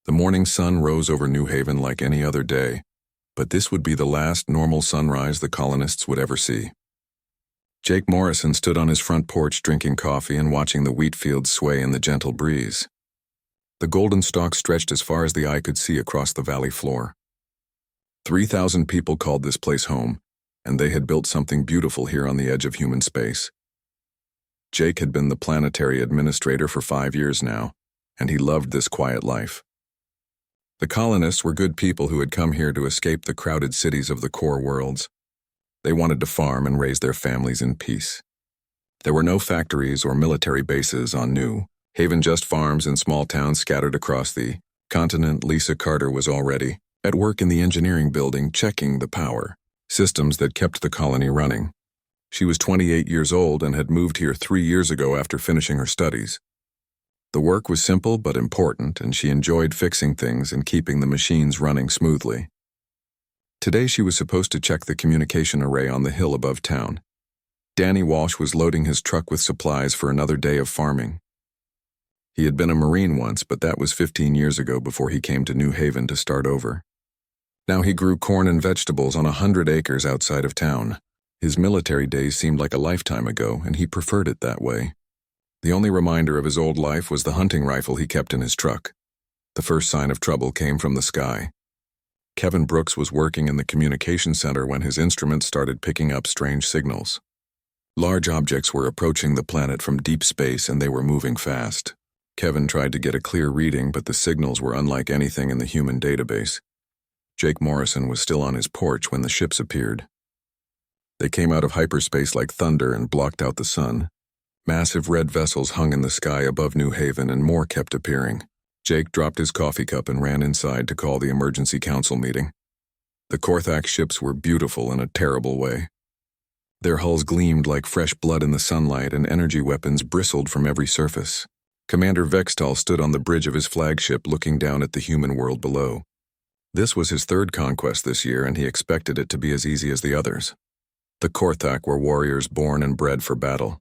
The morning sun rose over New Haven like any other day, but this would be the last normal sunrise the colonists would ever see. Jake Morrison stood on his front porch drinking coffee and watching the wheat fields sway in the gentle breeze. The golden stalk stretched as far as the eye could see across the valley floor. 3,000 people called this place home, and they had built something beautiful here on the edge of human space. Jake had been the planetary administrator for 5 years now, and he loved this quiet life. The colonists were good people who had come here to escape the crowded cities of the core worlds. They wanted to farm and raise their families in peace. There were no factories or military bases on New Haven, just farms and small towns scattered across the continent. Lisa Carter was already at work in the engineering building, checking the power systems that kept the colony running. She was 28 years old and had moved here 3 years ago after finishing her studies. The work was simple but important, and she enjoyed fixing things and keeping the machines running smoothly. Today she was supposed to check the communication array on the hill above town. Danny Walsh was loading his truck with supplies for another day of farming. He had been a Marine once, but that was 15 years ago before he came to New Haven to start over. Now he grew corn and vegetables on 100 acres outside of town. His military days seemed like a lifetime ago, and he preferred it that way. The only reminder of his old life was the hunting rifle he kept in his truck. The first sign of trouble came from the sky. Kevin Brooks was working in the communication center when his instruments started picking up strange signals. Large objects were approaching the planet from deep space, and they were moving fast. Kevin tried to get a clear reading, but the signals were unlike anything in the human database. Jake Morrison was still on his porch when the ships appeared. They came out of hyperspace like thunder and blocked out the sun. Massive red vessels hung in the sky above New Haven, and more kept appearing. Jake dropped his coffee cup and ran inside to call the emergency council meeting. The Korthak ships were beautiful in a terrible way. Their hulls gleamed like fresh blood in the sunlight, and energy weapons bristled from every surface. Commander Vextal stood on the bridge of his flagship looking down at the human world below. This was his third conquest this year, and he expected it to be as easy as the others. The Korthak were warriors born and bred for battle.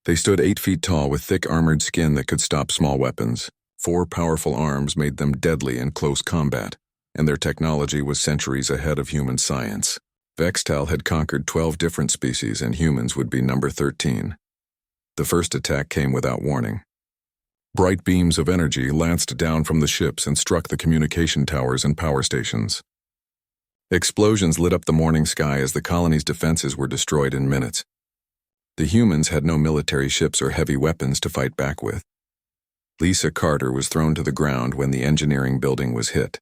They stood 8 feet tall with thick armored skin that could stop small weapons. 4 powerful arms made them deadly in close combat, and their technology was centuries ahead of human science. Vextal had conquered 12 different species, and humans would be number 13. The first attack came without warning. Bright beams of energy lanced down from the ships and struck the communication towers and power stations. Explosions lit up the morning sky as the colony's defenses were destroyed in minutes. The humans had no military ships or heavy weapons to fight back with. Lisa Carter was thrown to the ground when the engineering building was hit.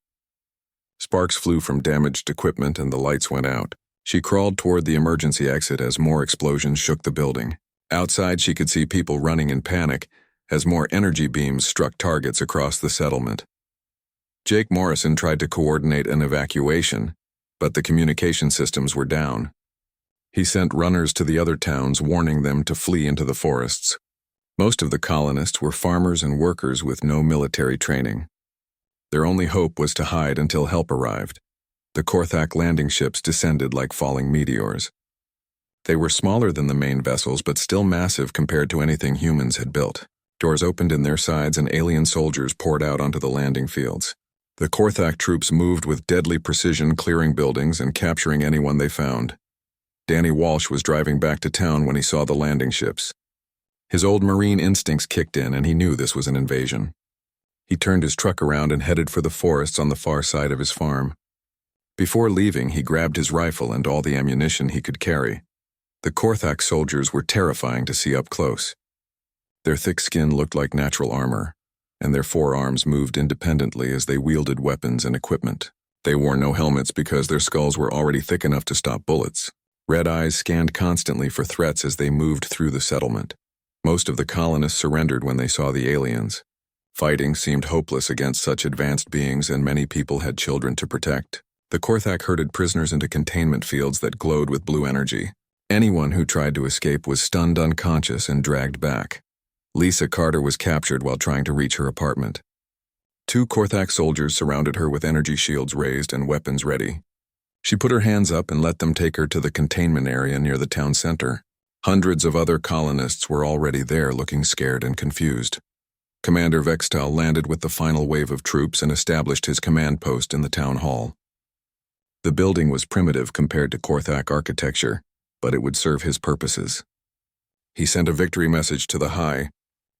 Sparks flew from damaged equipment and the lights went out. She crawled toward the emergency exit as more explosions shook the building. Outside, she could see people running in panic as more energy beams struck targets across the settlement. Jake Morrison tried to coordinate an evacuation, but the communication systems were down. He sent runners to the other towns, warning them to flee into the forests. Most of the colonists were farmers and workers with no military training. Their only hope was to hide until help arrived. The Korthak landing ships descended like falling meteors. They were smaller than the main vessels, but still massive compared to anything humans had built. Doors opened in their sides and alien soldiers poured out onto the landing fields. The Korthak troops moved with deadly precision, clearing buildings and capturing anyone they found. Danny Walsh was driving back to town when he saw the landing ships. His old Marine instincts kicked in, and he knew this was an invasion. He turned his truck around and headed for the forests on the far side of his farm. Before leaving, he grabbed his rifle and all the ammunition he could carry. The Korthak soldiers were terrifying to see up close. Their thick skin looked like natural armor, and their forearms moved independently as they wielded weapons and equipment. They wore no helmets because their skulls were already thick enough to stop bullets. Red eyes scanned constantly for threats as they moved through the settlement. Most of the colonists surrendered when they saw the aliens. Fighting seemed hopeless against such advanced beings, and many people had children to protect. The Korthak herded prisoners into containment fields that glowed with blue energy. Anyone who tried to escape was stunned unconscious and dragged back. Lisa Carter was captured while trying to reach her apartment. 2 Korthak soldiers surrounded her with energy shields raised and weapons ready. She put her hands up and let them take her to the containment area near the town center. Hundreds of other colonists were already there, looking scared and confused. Commander Vextal landed with the final wave of troops and established his command post in the town hall. The building was primitive compared to Korthak architecture, but it would serve his purposes. He sent a victory message to the High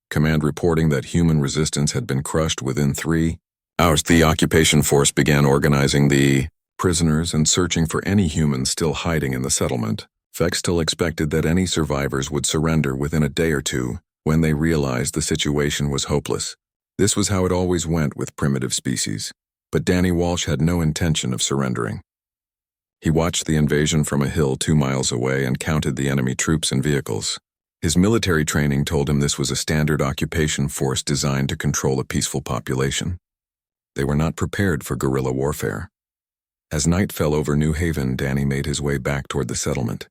Command reporting that human resistance had been crushed within 3 hours. The occupation force began organizing the prisoners and searching for any humans still hiding in the settlement. Vextal expected that any survivors would surrender within a day or two when they realized the situation was hopeless. This was how it always went with primitive species, but Danny Walsh had no intention of surrendering. He watched the invasion from a hill 2 miles away and counted the enemy troops and vehicles. His military training told him this was a standard occupation force designed to control a peaceful population. They were not prepared for guerrilla warfare. As night fell over New Haven, Danny made his way back toward the settlement.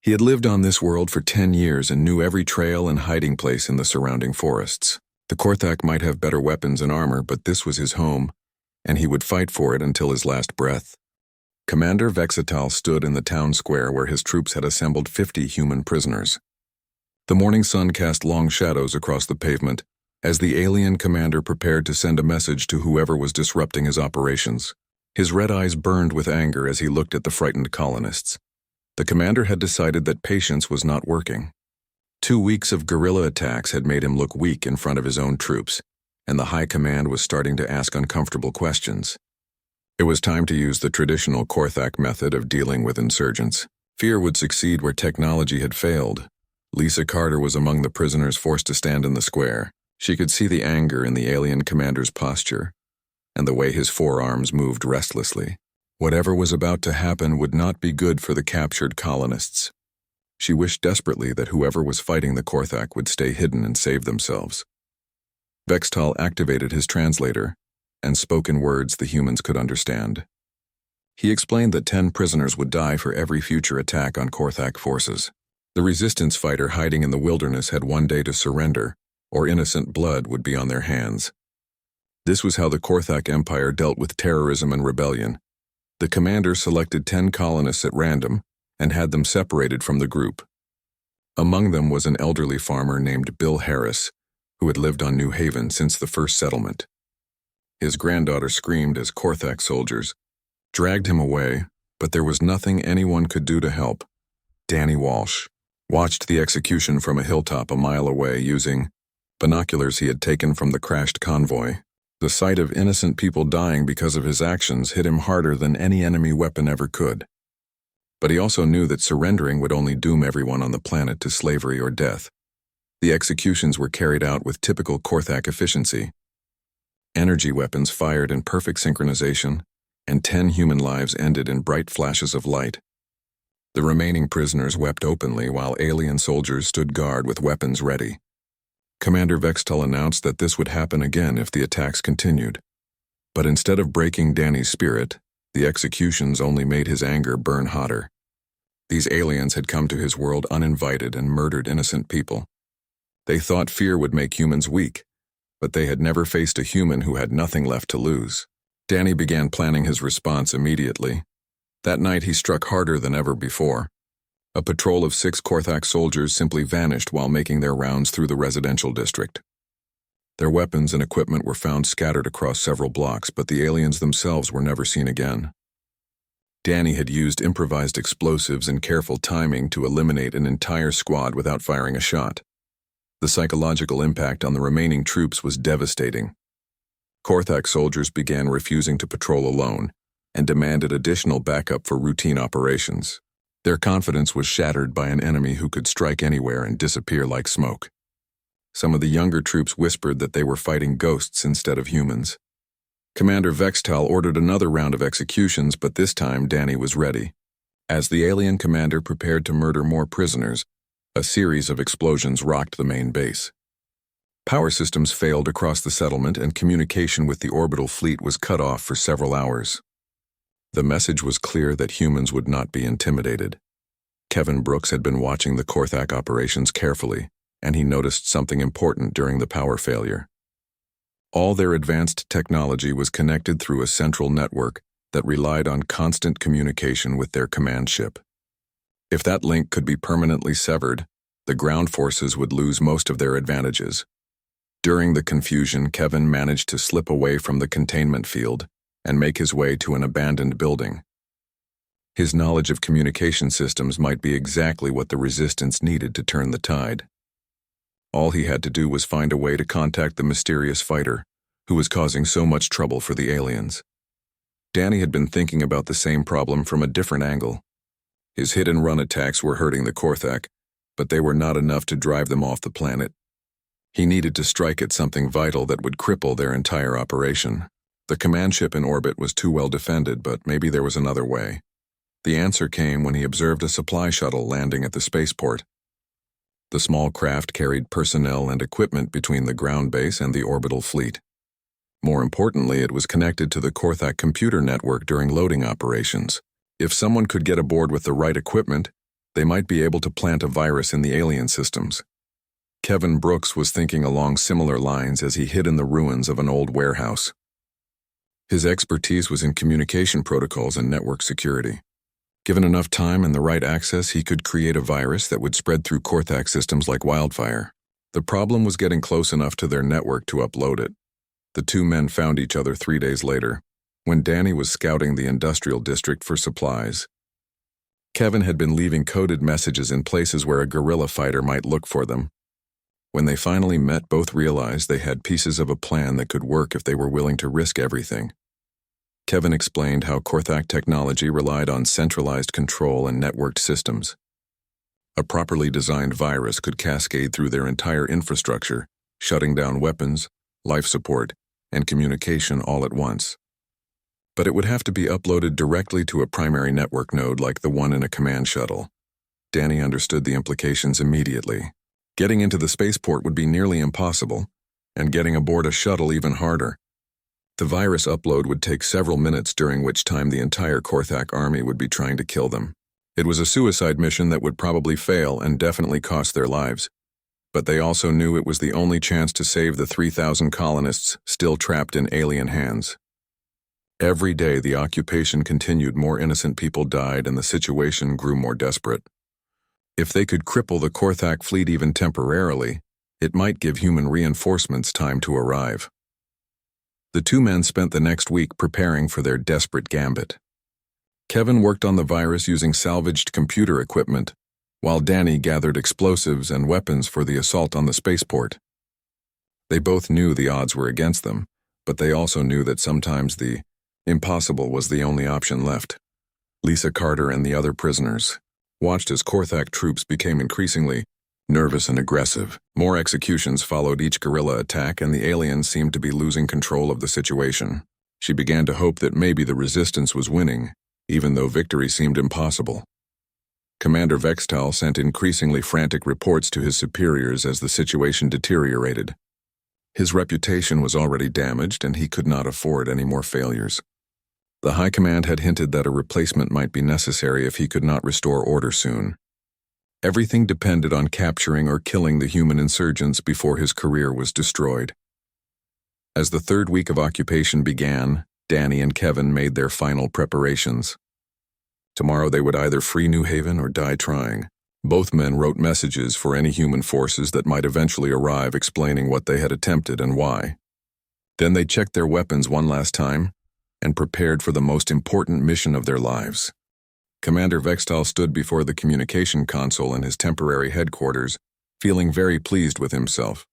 He had lived on this world for 10 years and knew every trail and hiding place in the surrounding forests. The Korthak might have better weapons and armor, but this was his home, and he would fight for it until his last breath. Commander Vextal stood in the town square where his troops had assembled 50 human prisoners. The morning sun cast long shadows across the pavement as the alien commander prepared to send a message to whoever was disrupting his operations. His red eyes burned with anger as he looked at the frightened colonists. The commander had decided that patience was not working. 2 weeks of guerrilla attacks had made him look weak in front of his own troops, and the high command was starting to ask uncomfortable questions. It was time to use the traditional Korthak method of dealing with insurgents. Fear would succeed where technology had failed. Lisa Carter was among the prisoners forced to stand in the square. She could see the anger in the alien commander's posture, and the way his forearms moved restlessly. Whatever was about to happen would not be good for the captured colonists. She wished desperately that whoever was fighting the Korthak would stay hidden and save themselves. Vextal activated his translator and spoke in words the humans could understand. He explained that 10 prisoners would die for every future attack on Korthak forces. The resistance fighter hiding in the wilderness had one day to surrender, or innocent blood would be on their hands. This was how the Korthak Empire dealt with terrorism and rebellion. The commander selected 10 colonists at random and had them separated from the group. Among them was an elderly farmer named Bill Harris, who had lived on New Haven since the first settlement. His granddaughter screamed as Korthak soldiers dragged him away, but there was nothing anyone could do to help. Danny Walsh watched the execution from a hilltop a mile away using binoculars he had taken from the crashed convoy. The sight of innocent people dying because of his actions hit him harder than any enemy weapon ever could. But he also knew that surrendering would only doom everyone on the planet to slavery or death. The executions were carried out with typical Korthak efficiency. Energy weapons fired in perfect synchronization, and 10 human lives ended in bright flashes of light. The remaining prisoners wept openly while alien soldiers stood guard with weapons ready. Commander Vextal announced that this would happen again if the attacks continued. But instead of breaking Danny's spirit, the executions only made his anger burn hotter. These aliens had come to his world uninvited and murdered innocent people. They thought fear would make humans weak, but they had never faced a human who had nothing left to lose. Danny began planning his response immediately. That night he struck harder than ever before. A patrol of 6 Korthak soldiers simply vanished while making their rounds through the residential district. Their weapons and equipment were found scattered across several blocks, but the aliens themselves were never seen again. Danny had used improvised explosives and careful timing to eliminate an entire squad without firing a shot. The psychological impact on the remaining troops was devastating. Korthak soldiers began refusing to patrol alone and demanded additional backup for routine operations. Their confidence was shattered by an enemy who could strike anywhere and disappear like smoke. Some of the younger troops whispered that they were fighting ghosts instead of humans. Commander Vextal ordered another round of executions, but this time Danny was ready. As the alien commander prepared to murder more prisoners, a series of explosions rocked the main base. Power systems failed across the settlement and communication with the orbital fleet was cut off for several hours. The message was clear that humans would not be intimidated. Kevin Brooks had been watching the Korthak operations carefully, and he noticed something important during the power failure. All their advanced technology was connected through a central network that relied on constant communication with their command ship. If that link could be permanently severed, the ground forces would lose most of their advantages. During the confusion, Kevin managed to slip away from the containment field and make his way to an abandoned building. His knowledge of communication systems might be exactly what the resistance needed to turn the tide. All he had to do was find a way to contact the mysterious fighter who was causing so much trouble for the aliens. Danny had been thinking about the same problem from a different angle. His hit-and-run attacks were hurting the Korthak, but they were not enough to drive them off the planet. He needed to strike at something vital that would cripple their entire operation. The command ship in orbit was too well defended, but maybe there was another way. The answer came when he observed a supply shuttle landing at the spaceport. The small craft carried personnel and equipment between the ground base and the orbital fleet. More importantly, it was connected to the Korthak computer network during loading operations. If someone could get aboard with the right equipment, they might be able to plant a virus in the alien systems. Kevin Brooks was thinking along similar lines as he hid in the ruins of an old warehouse. His expertise was in communication protocols and network security. Given enough time and the right access, he could create a virus that would spread through Korthak systems like wildfire. The problem was getting close enough to their network to upload it. The two men found each other 3 days later, when Danny was scouting the industrial district for supplies. Kevin had been leaving coded messages in places where a guerrilla fighter might look for them. When they finally met, both realized they had pieces of a plan that could work if they were willing to risk everything. Kevin explained how Korthak technology relied on centralized control and networked systems. A properly designed virus could cascade through their entire infrastructure, shutting down weapons, life support, and communication all at once. But it would have to be uploaded directly to a primary network node like the one in a command shuttle. Danny understood the implications immediately. Getting into the spaceport would be nearly impossible, and getting aboard a shuttle even harder. The virus upload would take several minutes, during which time the entire Korthak army would be trying to kill them. It was a suicide mission that would probably fail and definitely cost their lives. But they also knew it was the only chance to save the 3,000 colonists still trapped in alien hands. Every day the occupation continued, more innocent people died, and the situation grew more desperate. If they could cripple the Korthak fleet even temporarily, it might give human reinforcements time to arrive. The two men spent the next week preparing for their desperate gambit. Kevin worked on the virus using salvaged computer equipment, while Danny gathered explosives and weapons for the assault on the spaceport. They both knew the odds were against them, but they also knew that sometimes the impossible was the only option left. Lisa Carter and the other prisoners watched as Korthak troops became increasingly nervous and aggressive. More executions followed each guerrilla attack, and the aliens seemed to be losing control of the situation. She began to hope that maybe the resistance was winning, even though victory seemed impossible. Commander Vextal sent increasingly frantic reports to his superiors as the situation deteriorated. His reputation was already damaged, and he could not afford any more failures. The High Command had hinted that a replacement might be necessary if he could not restore order soon. Everything depended on capturing or killing the human insurgents before his career was destroyed. As the third week of occupation began, Danny and Kevin made their final preparations. Tomorrow they would either free New Haven or die trying. Both men wrote messages for any human forces that might eventually arrive, explaining what they had attempted and why. Then they checked their weapons one last time and prepared for the most important mission of their lives. Commander Vextal stood before the communication console in his temporary headquarters, feeling very pleased with himself.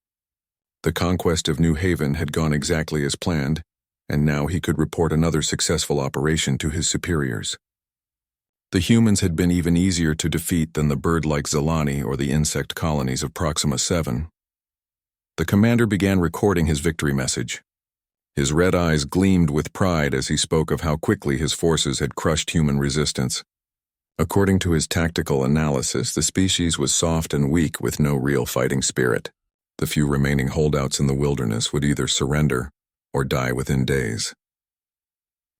The conquest of New Haven had gone exactly as planned, and now he could report another successful operation to his superiors. The humans had been even easier to defeat than the bird-like Zelani or the insect colonies of Proxima 7. The commander began recording his victory message. His red eyes gleamed with pride as he spoke of how quickly his forces had crushed human resistance. According to his tactical analysis, the species was soft and weak with no real fighting spirit. The few remaining holdouts in the wilderness would either surrender or die within days.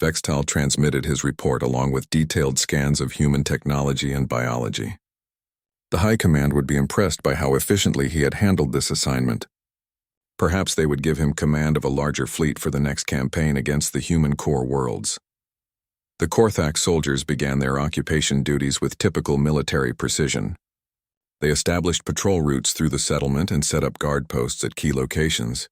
Vextal transmitted his report along with detailed scans of human technology and biology. The High Command would be impressed by how efficiently he had handled this assignment. Perhaps they would give him command of a larger fleet for the next campaign against the human core worlds. The Korthak soldiers began their occupation duties with typical military precision. They established patrol routes through the settlement and set up guard posts at key locations.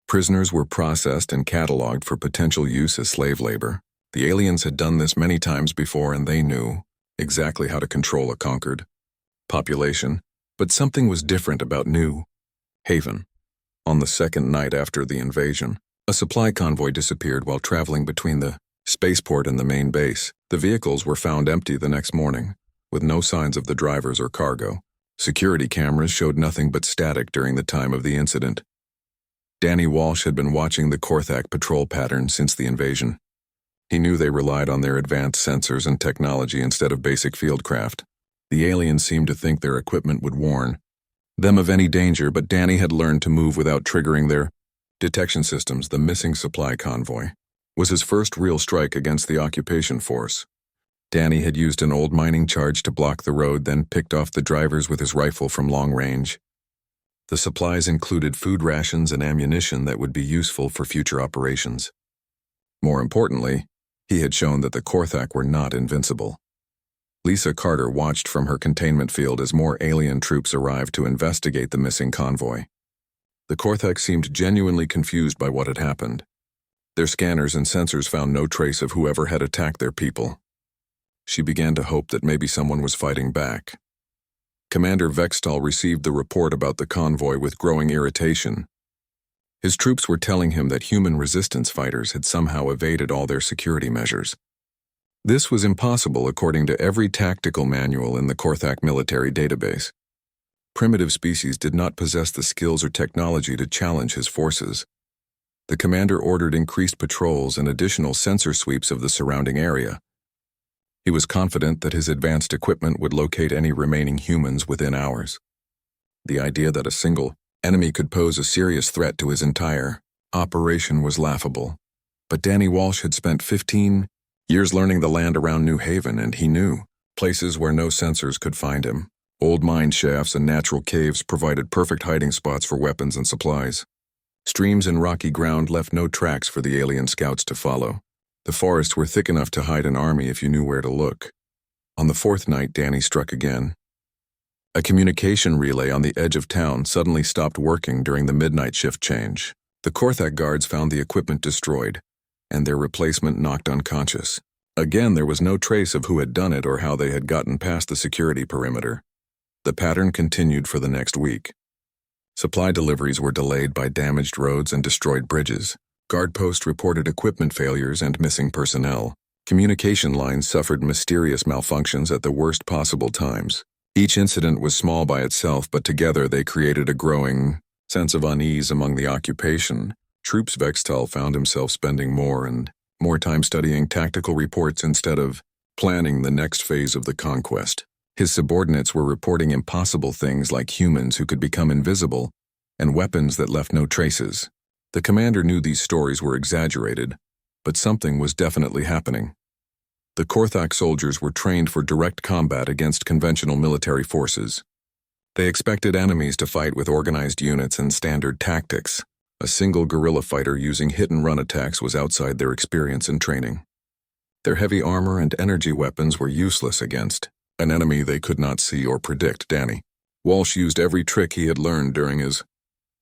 Prisoners were processed and cataloged for potential use as slave labor. The aliens had done this many times before, and they knew exactly how to control a conquered population. But something was different about New Haven. On the second night after the invasion, a supply convoy disappeared while traveling between the spaceport and the main base. The vehicles were found empty the next morning, with no signs of the drivers or cargo. Security cameras showed nothing but static during the time of the incident. Danny Walsh had been watching the Korthak patrol pattern since the invasion. He knew they relied on their advanced sensors and technology instead of basic fieldcraft. The aliens seemed to think their equipment would warn them of any danger, but Danny had learned to move without triggering their detection systems. The missing supply convoy was his first real strike against the occupation force. Danny had used an old mining charge to block the road, then picked off the drivers with his rifle from long range. The supplies included food rations and ammunition that would be useful for future operations. More importantly, he had shown that the Korthak were not invincible. Lisa Carter watched from her containment field as more alien troops arrived to investigate the missing convoy. The Korthak seemed genuinely confused by what had happened. Their scanners and sensors found no trace of whoever had attacked their people. She began to hope that maybe someone was fighting back. Commander Vextal received the report about the convoy with growing irritation. His troops were telling him that human resistance fighters had somehow evaded all their security measures. This was impossible according to every tactical manual in the Korthak military database. Primitive species did not possess the skills or technology to challenge his forces. The commander ordered increased patrols and additional sensor sweeps of the surrounding area. He was confident that his advanced equipment would locate any remaining humans within hours. The idea that a single enemy could pose a serious threat to his entire operation was laughable. But Danny Walsh had spent 15 years learning the land around New Haven, and he knew places where no sensors could find him. Old mine shafts and natural caves provided perfect hiding spots for weapons and supplies. Streams and rocky ground left no tracks for the alien scouts to follow. The forests were thick enough to hide an army if you knew where to look. On the fourth night, Danny struck again. A communication relay on the edge of town suddenly stopped working during the midnight shift change. The Korthak guards found the equipment destroyed, and their replacement knocked unconscious. Again, there was no trace of who had done it or how they had gotten past the security perimeter. The pattern continued for the next week. Supply deliveries were delayed by damaged roads and destroyed bridges. Guard posts reported equipment failures and missing personnel. Communication lines suffered mysterious malfunctions at the worst possible times. Each incident was small by itself, but together they created a growing sense of unease among the occupation. Troops Vextal found himself spending more and more time studying tactical reports instead of planning the next phase of the conquest. His subordinates were reporting impossible things like humans who could become invisible and weapons that left no traces. The commander knew these stories were exaggerated, but something was definitely happening. The Korthak soldiers were trained for direct combat against conventional military forces. They expected enemies to fight with organized units and standard tactics. A single guerrilla fighter using hit-and-run attacks was outside their experience and training. Their heavy armor and energy weapons were useless against an enemy they could not see or predict. Danny Walsh used every trick he had learned during his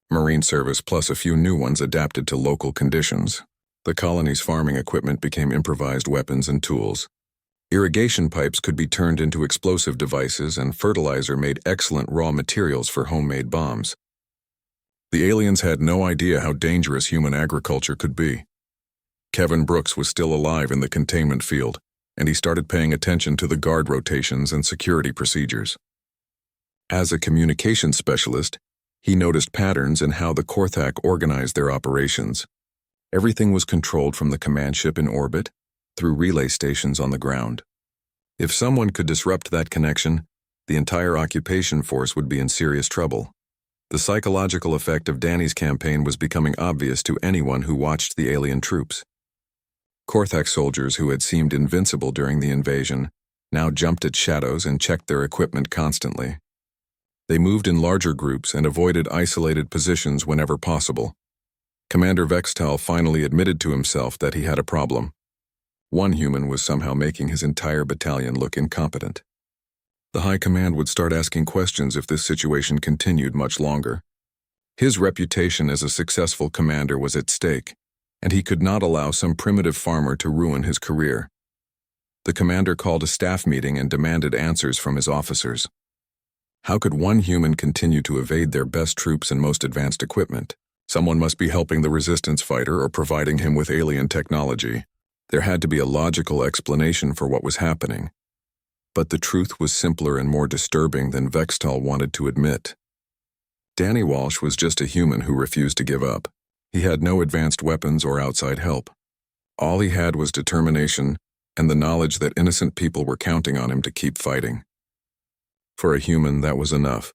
Marine service, plus a few new ones adapted to local conditions. The colony's farming equipment became improvised weapons and tools. Irrigation pipes could be turned into explosive devices, and fertilizer made excellent raw materials for homemade bombs. The aliens had no idea how dangerous human agriculture could be. Kevin Brooks was still alive in the containment field, and he started paying attention to the guard rotations and security procedures. As a communications specialist, he noticed patterns in how the Korthak organized their operations. Everything was controlled from the command ship in orbit through relay stations on the ground. If someone could disrupt that connection, the entire occupation force would be in serious trouble. The psychological effect of Danny's campaign was becoming obvious to anyone who watched the alien troops. Korthak soldiers who had seemed invincible during the invasion now jumped at shadows and checked their equipment constantly. They moved in larger groups and avoided isolated positions whenever possible. Commander Vextal finally admitted to himself that he had a problem. One human was somehow making his entire battalion look incompetent. The High Command would start asking questions if this situation continued much longer. His reputation as a successful commander was at stake, and he could not allow some primitive farmer to ruin his career. The commander called a staff meeting and demanded answers from his officers. How could one human continue to evade their best troops and most advanced equipment? Someone must be helping the resistance fighter or providing him with alien technology. There had to be a logical explanation for what was happening. But the truth was simpler and more disturbing than Vextal wanted to admit. Danny Walsh was just a human who refused to give up. He had no advanced weapons or outside help. All he had was determination and the knowledge that innocent people were counting on him to keep fighting. For a human, that was enough.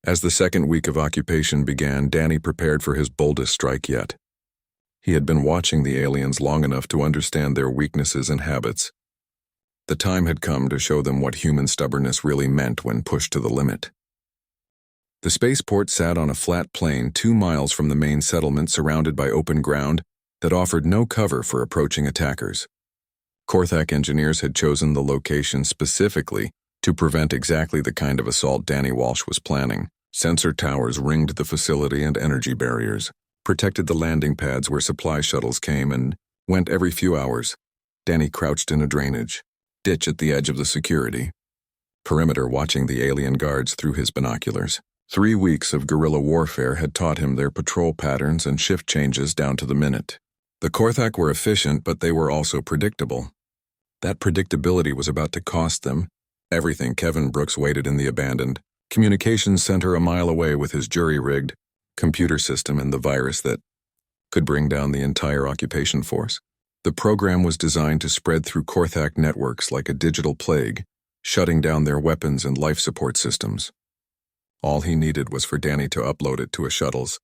As the second week of occupation began, Danny prepared for his boldest strike yet. He had been watching the aliens long enough to understand their weaknesses and habits. The time had come to show them what human stubbornness really meant when pushed to the limit. The spaceport sat on a flat plain 2 miles from the main settlement, surrounded by open ground that offered no cover for approaching attackers. Korthak engineers had chosen the location specifically to prevent exactly the kind of assault Danny Walsh was planning. Sensor towers ringed the facility and energy barriers protected the landing pads where supply shuttles came and went every few hours. Danny crouched in a drainage ditch at the edge of the security perimeter, watching the alien guards through his binoculars. 3 weeks of guerrilla warfare had taught him their patrol patterns and shift changes down to the minute. The Korthak were efficient, but they were also predictable. That predictability was about to cost them everything. Kevin Brooks waited in the abandoned communications center a mile away with his jury-rigged computer system and the virus that could bring down the entire occupation force. The program was designed to spread through Korthak networks like a digital plague, shutting down their weapons and life support systems. All he needed was for Danny to upload it to a shuttle's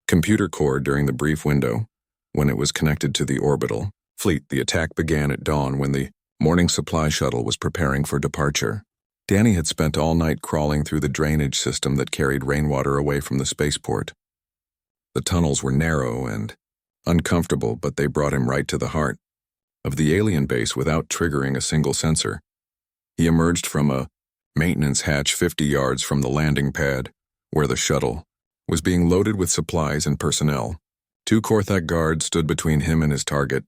computer core during the brief window when it was connected to the orbital fleet. The attack began at dawn when the morning supply shuttle was preparing for departure. Danny had spent all night crawling through the drainage system that carried rainwater away from the spaceport. The tunnels were narrow and uncomfortable, but they brought him right to the heart of the alien base without triggering a single sensor. He emerged from a maintenance hatch 50 yards from the landing pad, where the shuttle was being loaded with supplies and personnel. 2 Korthak guards stood between him and his target,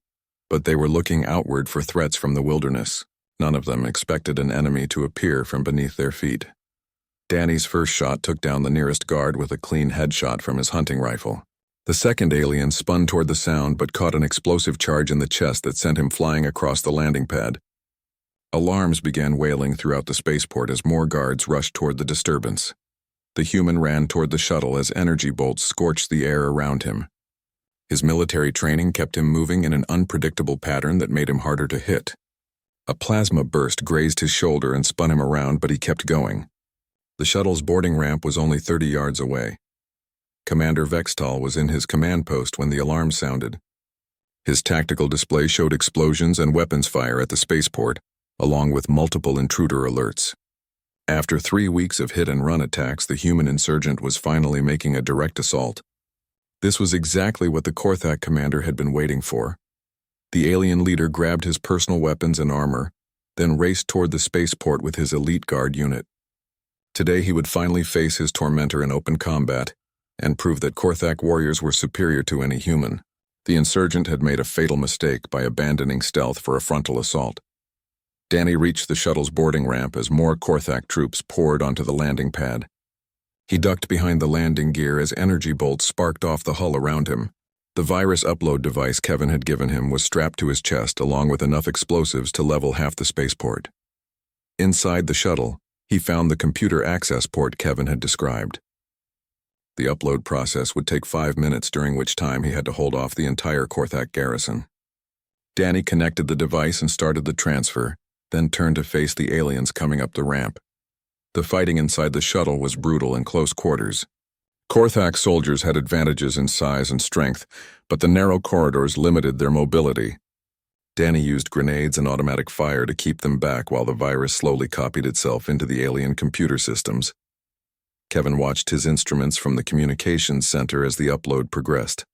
but they were looking outward for threats from the wilderness. None of them expected an enemy to appear from beneath their feet. Danny's first shot took down the nearest guard with a clean headshot from his hunting rifle. The second alien spun toward the sound but caught an explosive charge in the chest that sent him flying across the landing pad. Alarms began wailing throughout the spaceport as more guards rushed toward the disturbance. The human ran toward the shuttle as energy bolts scorched the air around him. His military training kept him moving in an unpredictable pattern that made him harder to hit. A plasma burst grazed his shoulder and spun him around, but he kept going. The shuttle's boarding ramp was only 30 yards away. Commander Vextal was in his command post when the alarm sounded. His tactical display showed explosions and weapons fire at the spaceport, along with multiple intruder alerts. After 3 weeks of hit-and-run attacks, the human insurgent was finally making a direct assault. This was exactly what the Korthak commander had been waiting for. The alien leader grabbed his personal weapons and armor, then raced toward the spaceport with his elite guard unit. Today he would finally face his tormentor in open combat and prove that Korthak warriors were superior to any human. The insurgent had made a fatal mistake by abandoning stealth for a frontal assault. Danny reached the shuttle's boarding ramp as more Korthak troops poured onto the landing pad. He ducked behind the landing gear as energy bolts sparked off the hull around him. The virus upload device Kevin had given him was strapped to his chest along with enough explosives to level half the spaceport. Inside the shuttle, he found the computer access port Kevin had described. The upload process would take 5 minutes, during which time he had to hold off the entire Korthak garrison. Danny connected the device and started the transfer, then turned to face the aliens coming up the ramp. The fighting inside the shuttle was brutal in close quarters. Korthak soldiers had advantages in size and strength, but the narrow corridors limited their mobility. Danny used grenades and automatic fire to keep them back while the virus slowly copied itself into the alien computer systems. Kevin watched his instruments from the communications center as the upload progressed.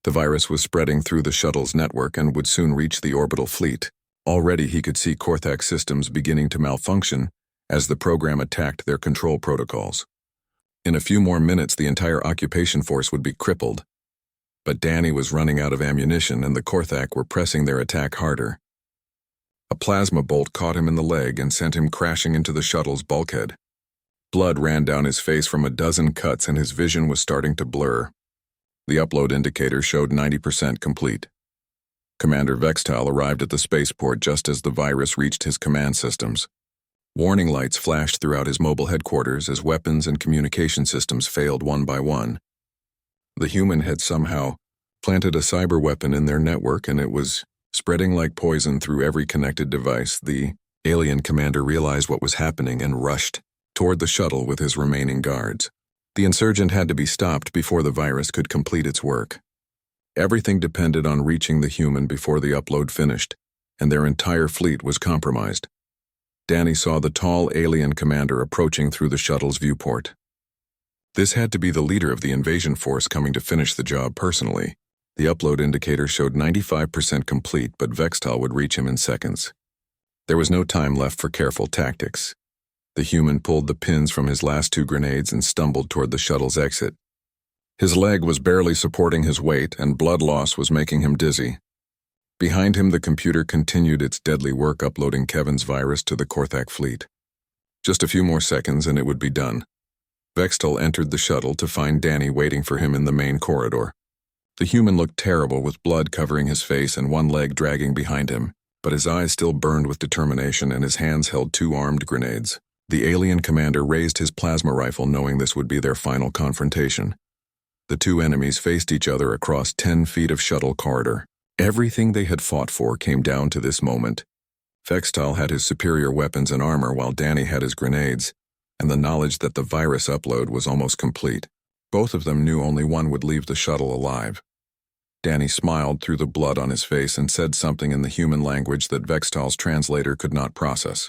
The virus was spreading through the shuttle's network and would soon reach the orbital fleet. Already he could see Korthak systems beginning to malfunction as the program attacked their control protocols. In a few more minutes, the entire occupation force would be crippled. But Danny was running out of ammunition and the Korthak were pressing their attack harder. A plasma bolt caught him in the leg and sent him crashing into the shuttle's bulkhead. Blood ran down his face from a dozen cuts and his vision was starting to blur. The upload indicator showed 90% complete. Commander Vextal arrived at the spaceport just as the virus reached his command systems. Warning lights flashed throughout his mobile headquarters as weapons and communication systems failed one by one. The human had somehow planted a cyber weapon in their network and it was spreading like poison through every connected device. The alien commander realized what was happening and rushed toward the shuttle with his remaining guards. The insurgent had to be stopped before the virus could complete its work. Everything depended on reaching the human before the upload finished, and their entire fleet was compromised. Danny saw the tall alien commander approaching through the shuttle's viewport. This had to be the leader of the invasion force coming to finish the job personally. The upload indicator showed 95% complete, but Vextal would reach him in seconds. There was no time left for careful tactics. The human pulled the pins from his last 2 grenades and stumbled toward the shuttle's exit. His leg was barely supporting his weight, and blood loss was making him dizzy. Behind him, the computer continued its deadly work uploading Kevin's virus to the Korthak fleet. Just a few more seconds and it would be done. Vextal entered the shuttle to find Danny waiting for him in the main corridor. The human looked terrible with blood covering his face and one leg dragging behind him, but his eyes still burned with determination and his hands held 2 armed grenades. The alien commander raised his plasma rifle knowing this would be their final confrontation. The 2 enemies faced each other across 10 feet of shuttle corridor. Everything they had fought for came down to this moment. Vextal had his superior weapons and armor while Danny had his grenades, and the knowledge that the virus upload was almost complete. Both of them knew only one would leave the shuttle alive. Danny smiled through the blood on his face and said something in the human language that Vextal's translator could not process.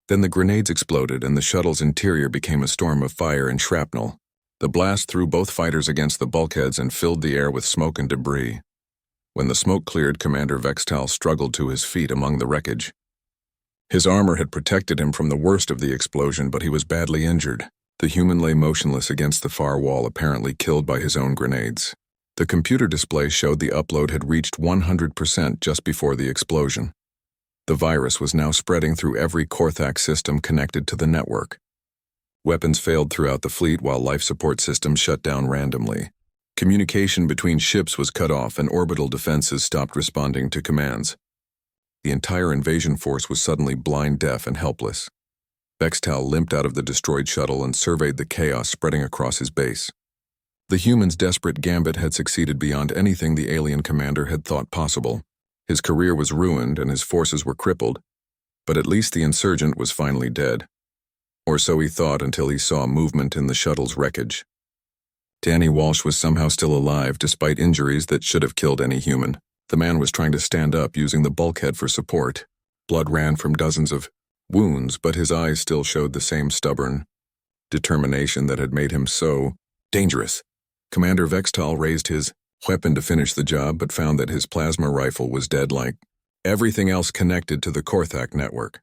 Then the grenades exploded and the shuttle's interior became a storm of fire and shrapnel. The blast threw both fighters against the bulkheads and filled the air with smoke and debris. When the smoke cleared, Commander Vextal struggled to his feet among the wreckage. His armor had protected him from the worst of the explosion, but he was badly injured. The human lay motionless against the far wall, apparently killed by his own grenades. The computer display showed the upload had reached 100% just before the explosion. The virus was now spreading through every Korthak system connected to the network. Weapons failed throughout the fleet while life support systems shut down randomly. Communication between ships was cut off and orbital defenses stopped responding to commands. The entire invasion force was suddenly blind, deaf, and helpless. Vextal limped out of the destroyed shuttle and surveyed the chaos spreading across his base. The human's desperate gambit had succeeded beyond anything the alien commander had thought possible. His career was ruined and his forces were crippled, but at least the insurgent was finally dead. Or so he thought until he saw movement in the shuttle's wreckage. Danny Walsh was somehow still alive despite injuries that should have killed any human. The man was trying to stand up using the bulkhead for support. Blood ran from dozens of wounds, but his eyes still showed the same stubborn determination that had made him so dangerous. Commander Vextal raised his weapon to finish the job, but found that his plasma rifle was dead like everything else connected to the Korthak network.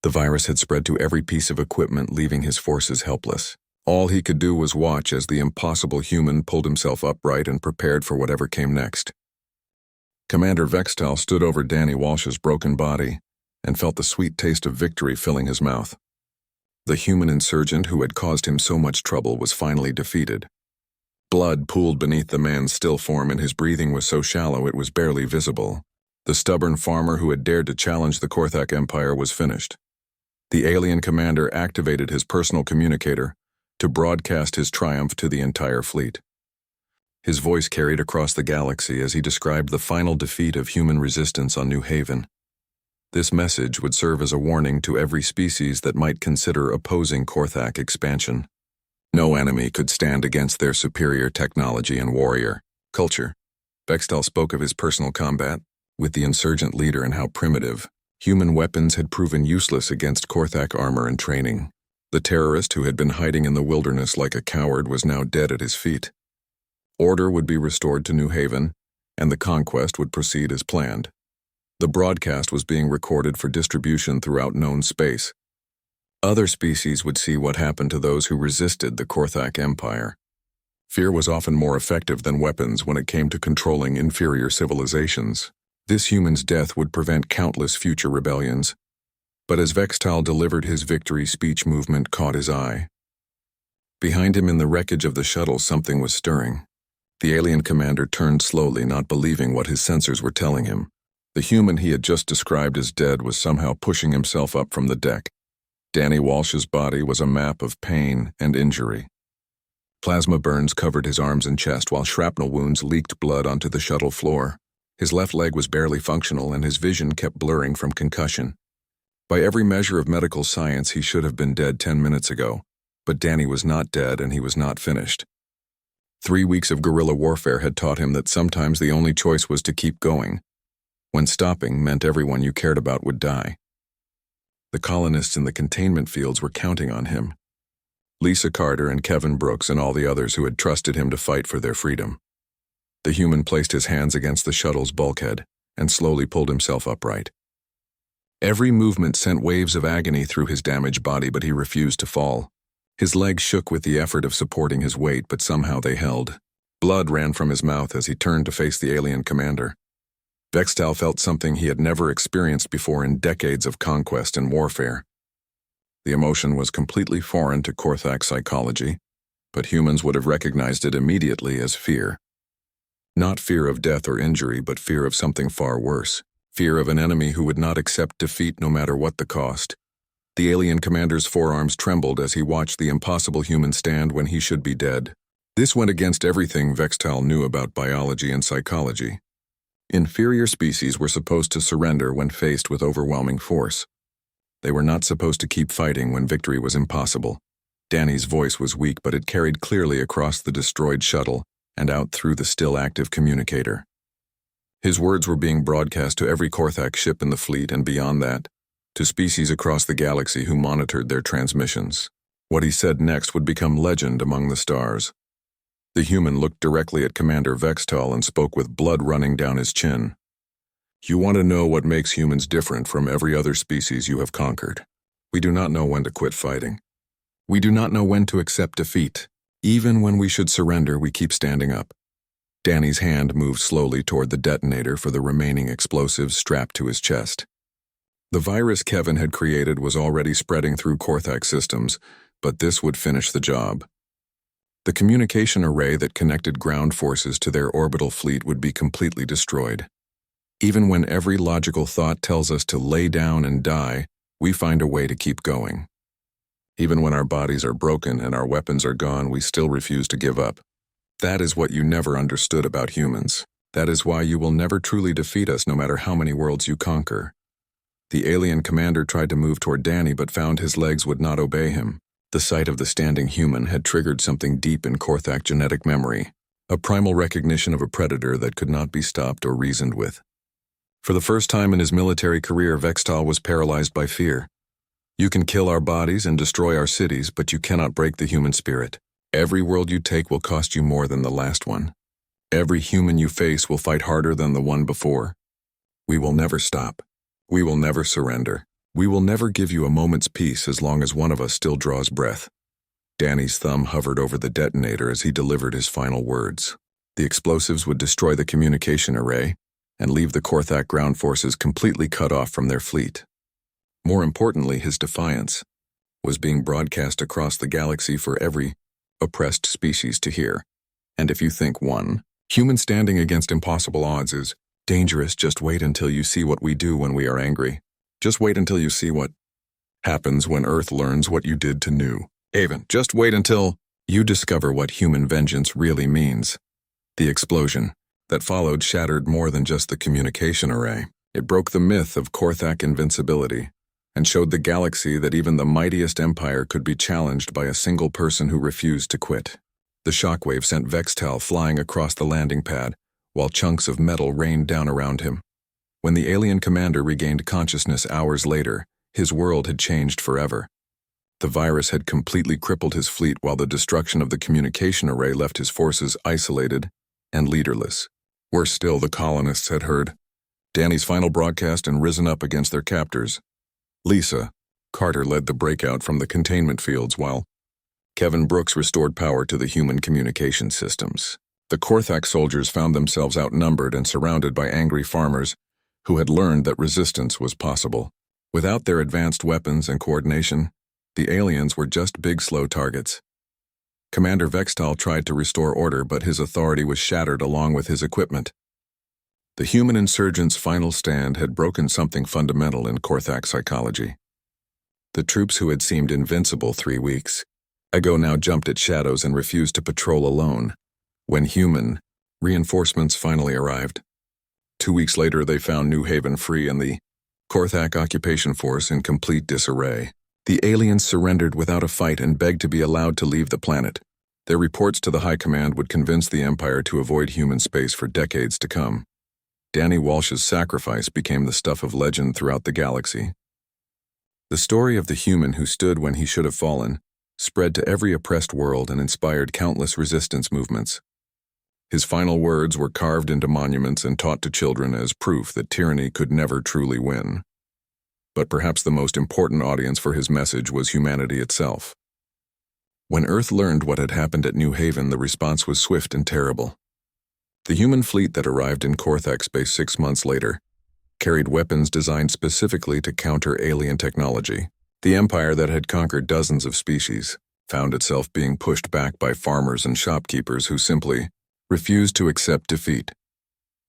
The virus had spread to every piece of equipment, leaving his forces helpless. All he could do was watch as the impossible human pulled himself upright and prepared for whatever came next. Commander Vextal stood over Danny Walsh's broken body and felt the sweet taste of victory filling his mouth. The human insurgent who had caused him so much trouble was finally defeated. Blood pooled beneath the man's still form and his breathing was so shallow it was barely visible. The stubborn farmer who had dared to challenge the Korthak Empire was finished. The alien commander activated his personal communicator to broadcast his triumph to the entire fleet. His voice carried across the galaxy as he described the final defeat of human resistance on New Haven. This message would serve as a warning to every species that might consider opposing Korthak expansion. No enemy could stand against their superior technology and warrior culture. Vextal spoke of his personal combat with the insurgent leader and how primitive human weapons had proven useless against Korthak armor and training. The terrorist who had been hiding in the wilderness like a coward was now dead at his feet. Order would be restored to New Haven, and the conquest would proceed as planned. The broadcast was being recorded for distribution throughout known space. Other species would see what happened to those who resisted the Korthak Empire. Fear was often more effective than weapons when it came to controlling inferior civilizations. This human's death would prevent countless future rebellions. But as Vextal delivered his victory speech, movement caught his eye. Behind him in the wreckage of the shuttle, something was stirring. The alien commander turned slowly, not believing what his sensors were telling him. The human he had just described as dead was somehow pushing himself up from the deck. Danny Walsh's body was a map of pain and injury. Plasma burns covered his arms and chest while shrapnel wounds leaked blood onto the shuttle floor. His left leg was barely functional and his vision kept blurring from concussion. By every measure of medical science, he should have been dead 10 minutes ago. But Danny was not dead and he was not finished. 3 weeks of guerrilla warfare had taught him that sometimes the only choice was to keep going, when stopping meant everyone you cared about would die. The colonists in the containment fields were counting on him. Lisa Carter and Kevin Brooks and all the others who had trusted him to fight for their freedom. The human placed his hands against the shuttle's bulkhead and slowly pulled himself upright. Every movement sent waves of agony through his damaged body, but he refused to fall. His legs shook with the effort of supporting his weight, but somehow they held. Blood ran from his mouth as he turned to face the alien commander. Vextal felt something he had never experienced before in decades of conquest and warfare. The emotion was completely foreign to Korthak psychology, but humans would have recognized it immediately as fear. Not fear of death or injury, but fear of something far worse. Fear of an enemy who would not accept defeat no matter what the cost. The alien commander's forearms trembled as he watched the impossible human stand when he should be dead. This went against everything Vextal knew about biology and psychology. Inferior species were supposed to surrender when faced with overwhelming force. They were not supposed to keep fighting when victory was impossible. Danny's voice was weak, but it carried clearly across the destroyed shuttle and out through the still-active communicator. His words were being broadcast to every Korthak ship in the fleet and beyond that, to species across the galaxy who monitored their transmissions. What he said next would become legend among the stars. The human looked directly at Commander Vextal and spoke with blood running down his chin. "You want to know what makes humans different from every other species you have conquered? We do not know when to quit fighting. We do not know when to accept defeat. Even when we should surrender, we keep standing up." Danny's hand moved slowly toward the detonator for the remaining explosives strapped to his chest. The virus Kevin had created was already spreading through Korthak systems, but this would finish the job. The communication array that connected ground forces to their orbital fleet would be completely destroyed. Even when every logical thought tells us to lay down and die, we find a way to keep going. Even when our bodies are broken and our weapons are gone, we still refuse to give up. That is what you never understood about humans. That is why you will never truly defeat us no matter how many worlds you conquer. The alien commander tried to move toward Danny but found his legs would not obey him. The sight of the standing human had triggered something deep in Korthak genetic memory, a primal recognition of a predator that could not be stopped or reasoned with. For the first time in his military career, Vextal was paralyzed by fear. You can kill our bodies and destroy our cities, but you cannot break the human spirit. Every world you take will cost you more than the last one. Every human you face will fight harder than the one before. We will never stop. We will never surrender. We will never give you a moment's peace as long as one of us still draws breath. Danny's thumb hovered over the detonator as he delivered his final words. The explosives would destroy the communication array and leave the Korthak ground forces completely cut off from their fleet. More importantly, his defiance was being broadcast across the galaxy for every oppressed species to hear. And if you think one human standing against impossible odds is dangerous, just wait until you see what we do when we are angry. Just wait until you see what happens when Earth learns what you did to New Haven. Just wait until you discover what human vengeance really means. The explosion that followed shattered more than just the communication array. It broke the myth of Korthak invincibility and showed the galaxy that even the mightiest empire could be challenged by a single person who refused to quit. The shockwave sent Vextal flying across the landing pad, while chunks of metal rained down around him. When the alien commander regained consciousness hours later, his world had changed forever. The virus had completely crippled his fleet, while the destruction of the communication array left his forces isolated and leaderless. Worse still, the colonists had heard Danny's final broadcast and risen up against their captors. Lisa, Carter led the breakout from the containment fields while Kevin Brooks restored power to the human communication systems. The Korthak soldiers found themselves outnumbered and surrounded by angry farmers who had learned that resistance was possible. Without their advanced weapons and coordination, the aliens were just big, slow targets. Commander Vextal tried to restore order, but his authority was shattered along with his equipment. The human insurgents' final stand had broken something fundamental in Korthak psychology. The troops who had seemed invincible 3 weeks ago now jumped at shadows and refused to patrol alone. When human reinforcements finally arrived, 2 weeks later they found New Haven free and the Korthak occupation force in complete disarray. The aliens surrendered without a fight and begged to be allowed to leave the planet. Their reports to the High Command would convince the Empire to avoid human space for decades to come. Danny Walsh's sacrifice became the stuff of legend throughout the galaxy. The story of the human who stood when he should have fallen spread to every oppressed world and inspired countless resistance movements. His final words were carved into monuments and taught to children as proof that tyranny could never truly win. But perhaps the most important audience for his message was humanity itself. When Earth learned what had happened at New Haven, the response was swift and terrible. The human fleet that arrived in Korthak space 6 months later carried weapons designed specifically to counter alien technology. The Empire that had conquered dozens of species found itself being pushed back by farmers and shopkeepers who simply refused to accept defeat.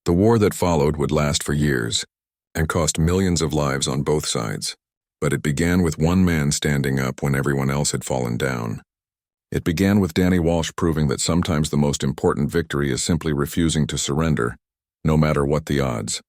The war that followed would last for years and cost millions of lives on both sides, but it began with one man standing up when everyone else had fallen down. It began with Danny Walsh proving that sometimes the most important victory is simply refusing to surrender, no matter what the odds.